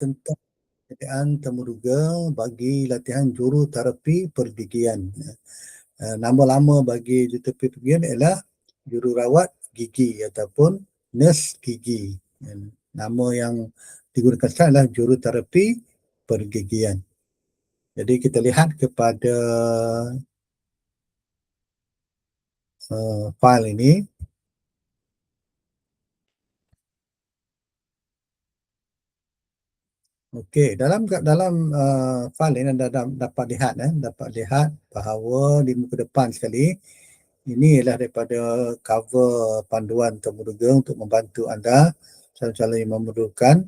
tentang penyediaan temuruga bagi latihan juruterapi pergigian. Nama lama bagi juruterapi pergigian ialah jururawat gigi ataupun nurse gigi. Nama yang digunakan sekarang adalah juruterapi pergigian. Jadi kita lihat kepada file ini. Okey, dalam file ini anda dapat lihat bahawa di muka depan sekali ini ialah daripada cover panduan temuruga untuk membantu anda calon-calon yang memerlukan.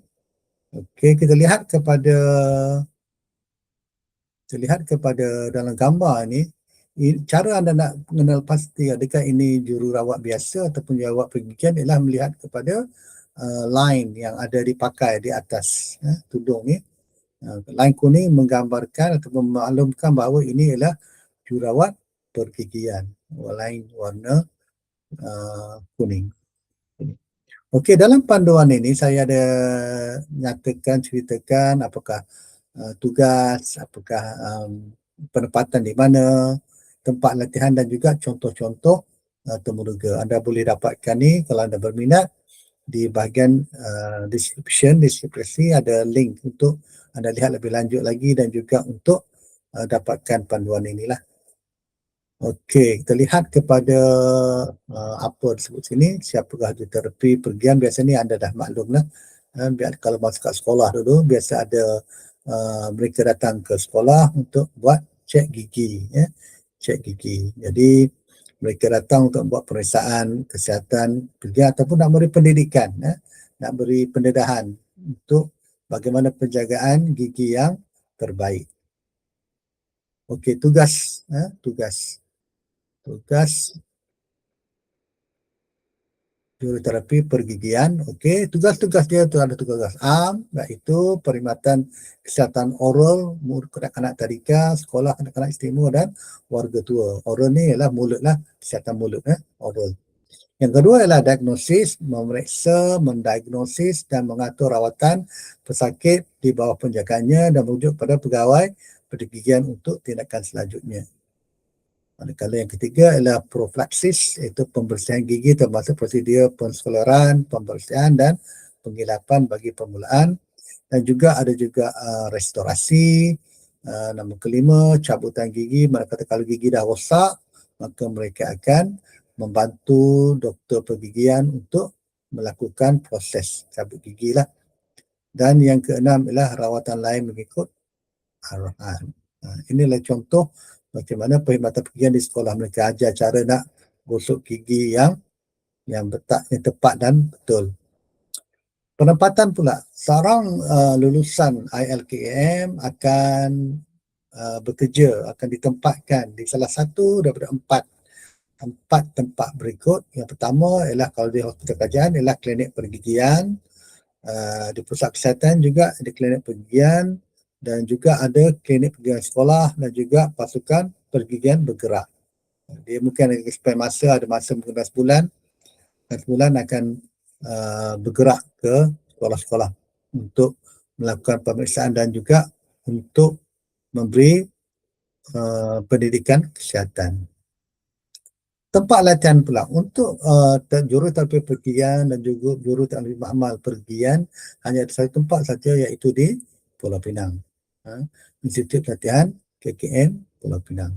Okey, kita lihat kepada dalam gambar ini, cara anda nak mengenal pasti adakah ini jururawat biasa ataupun jururawat pergigian ialah melihat kepada line yang ada dipakai di atas tudung ni. Line kuning menggambarkan atau memaklumkan bahawa ini ialah jururawat pergigian. Line warna kuning. Okey, dalam panduan ini saya ada ceritakan apakah tugas, apakah penempatan di mana, tempat latihan dan juga contoh-contoh temuruga. Anda boleh dapatkan ni kalau anda berminat di bahagian deskripsi ada link untuk anda lihat lebih lanjut lagi dan juga untuk dapatkan panduan inilah. Okey, kita lihat kepada apa disebut sini, siapakah juruterapi pergigian. Biasanya anda dah maklum lah. Kalau masuk kat sekolah dulu, biasa ada mereka datang ke sekolah untuk buat cek gigi. Cek gigi. Jadi, mereka datang untuk buat pemeriksaan kesihatan pergigian ataupun nak beri pendidikan. Nak beri pendedahan untuk bagaimana penjagaan gigi yang terbaik. Okey, tugas juruterapi pergigian. Okey, tugas-tugas dia tu ada tugas am, iaitu perkhidmatan kesihatan oral kanak-kanak tadika, sekolah kanak-kanak istimewa dan warga tua. Oral ni ialah mulut lah, kesihatan mulut oral. Yang kedua ialah diagnosis, memeriksa, mendiagnosis dan mengatur rawatan pesakit di bawah penjagaannya dan merujuk pada pegawai pergigian untuk tindakan selanjutnya. Manakala yang ketiga ialah profilaksis, iaitu pembersihan gigi termasuk prosedur pensekolaran, pembersihan dan penggilapan bagi permulaan. Dan juga ada restorasi. Nombor kelima, cabutan gigi. Manakala kalau gigi dah rosak, maka mereka akan membantu doktor pergigian untuk melakukan proses cabut gigi lah. Dan yang keenam ialah rawatan lain mengikut arahan. Inilah contoh macam mana perkhidmatan pergigian di sekolah. Mereka ajar cara nak gosok gigi yang tepat dan betul. Penempatan pula, seorang lulusan ILKM akan bekerja, akan ditempatkan di salah satu daripada empat tempat berikut. Yang pertama ialah kalau di hospital kerajaan ialah klinik pergigian, di pusat kesihatan juga ada klinik pergigian, dan juga ada klinik pergigian sekolah dan juga pasukan pergigian bergerak. Dia mungkin ada masa mungkin sebulan akan bergerak ke sekolah-sekolah untuk melakukan pemeriksaan dan juga untuk memberi pendidikan kesihatan. Tempat latihan pula untuk juruterapi pergigian dan juga juruterapi makmal pergigian hanya ada satu tempat saja, iaitu di Pulau Pinang. Institut Latihan KKM Pulau Pinang.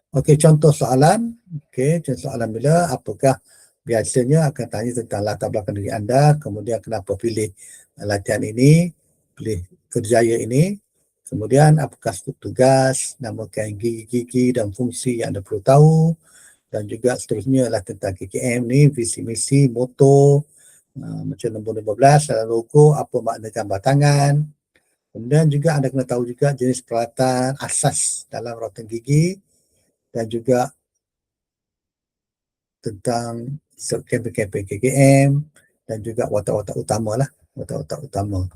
Okey, contoh soalan. Contoh soalan bila apakah biasanya akan tanya tentang latar belakang diri anda, kemudian kenapa pilih latihan ini, pilih kerjaya ini, kemudian apakah tugas, namakan gigi-gigi dan fungsi yang anda perlu tahu, dan juga seterusnya adalah tentang KKM ni, visi misi, moto, macam nombor 15 dalam logo, apa makna gambar tangan. Kemudian juga anda kena tahu juga jenis peralatan asas dalam rawatan gigi dan juga tentang kempen-kempen KKM dan juga watak-watak utama lah, watak-watak utama.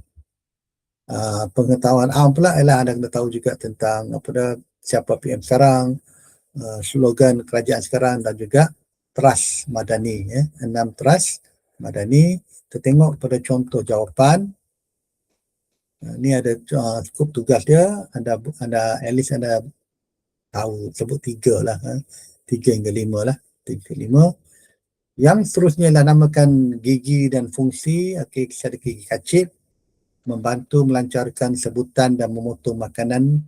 Pengetahuan awam pula ialah anda kena tahu juga tentang siapa PM sekarang, slogan kerajaan sekarang dan juga trust madani. 6 trust madani. Kita tengok pada contoh jawapan. Ni ada skop tugas dia, anda at least anda tahu, sebut tiga lah, 3 hingga 5 lah, 3 hingga 5. Yang seterusnya ialah namakan gigi dan fungsi. Okey, ada gigi kacip, membantu melancarkan sebutan dan memotong makanan.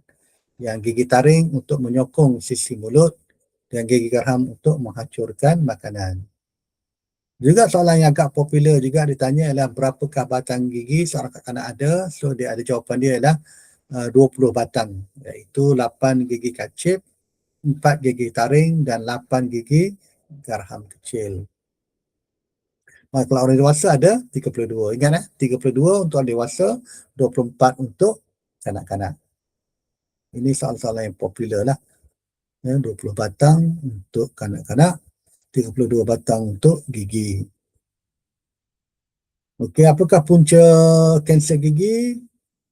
Yang gigi taring untuk menyokong sisi mulut, dan gigi gerham untuk menghancurkan makanan. Juga soalan yang agak popular juga ditanya ialah berapakah batang gigi seorang kanak-kanak ada. So dia ada jawapan dia ialah 20 batang, iaitu 8 gigi kacip, 4 gigi taring dan 8 gigi gerham kecil. Kalau orang dewasa ada 32. Ingat 32 untuk orang dewasa, 24 untuk kanak-kanak. Ini soalan-soalan yang popular lah. 20 batang untuk kanak-kanak, 32 batang untuk gigi. Okey, apakah punca kanser gigi?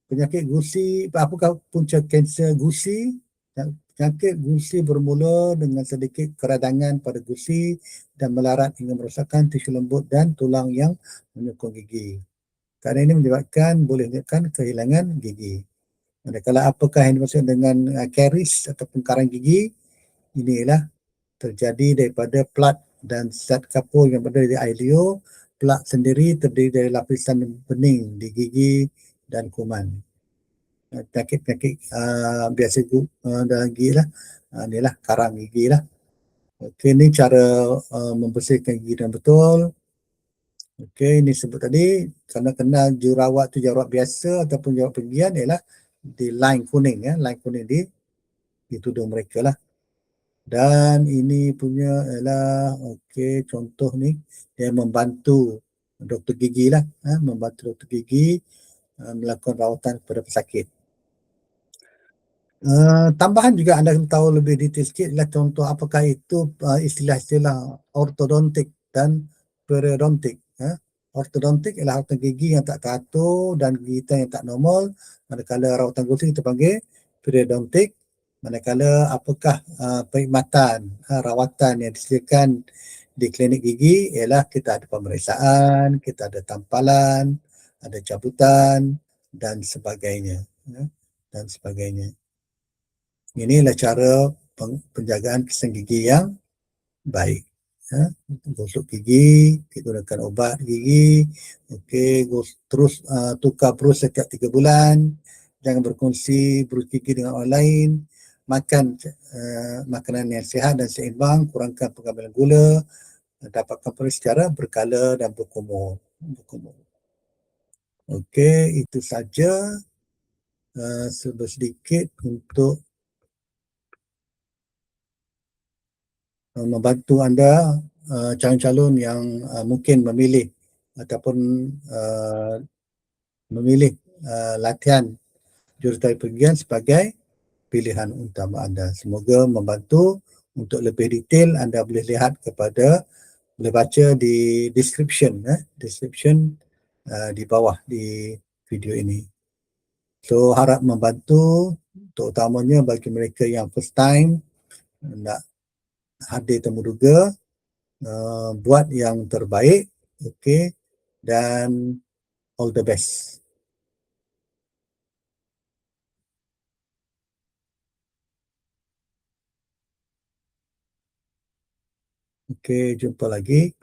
Penyakit gusi, apakah punca kanser gusi? Penyakit gusi bermula dengan sedikit keradangan pada gusi dan melarat hingga merosakkan tisu lembut dan tulang yang menyokong gigi. Kerana ini boleh menyebabkan kehilangan gigi. Manakala apakah yang dimaksud dengan caries ataupun karang gigi? Ini ialah terjadi daripada plak dan zat kapur yang berada di air liur. Plak sendiri terdiri dari lapisan bening di gigi dan kuman. Penyakit-penyakit biasa dalam gigi lah. Inilah karang gigi lah. Okey, ini cara membersihkan gigi dengan betul. Okey, ini sebut tadi, kerana kena jurawat tu jurawat biasa ataupun jurawat pergigian ialah di line kuning, line kuning di tudung mereka lah. Dan ini punya ialah okey, contoh ni dia membantu doktor gigi lah, membantu doktor gigi melakukan rawatan kepada pesakit. Tambahan juga anda tahu lebih detail sikit adalah contoh apakah itu istilah-istilah ortodontik dan periodontik. Ortodontik ialah rawatan gigi yang tak teratur dan gigitan yang tak normal, manakala rawatan gusi kita panggil periodontik. Manakala apakah perkhidmatan rawatan yang disediakan di klinik gigi ialah kita ada pemeriksaan, kita ada tampalan, ada cabutan dan sebagainya. Dan sebagainya. Inilah cara penjagaan kesan gigi yang baik. Gosok gigi, gunakan ubat gigi. Okey, terus tukar brus setiap 3 bulan. Jangan berkongsi brus gigi dengan orang lain. Makan makanan yang sihat dan seimbang, kurangkan pengambilan gula, dapatkan protein secara berkala dan berkumur. Okey, itu saja sedikit untuk membantu anda calon-calon yang mungkin memilih ataupun memilih latihan juruterapis pergigian sebagai pilihan utama anda. Semoga membantu. Untuk lebih detail anda boleh lihat boleh baca di description di bawah di video ini. So harap membantu, terutamanya bagi mereka yang first time nak hadir temu duga. Buat yang terbaik, okey, dan all the best. Okey, jumpa lagi.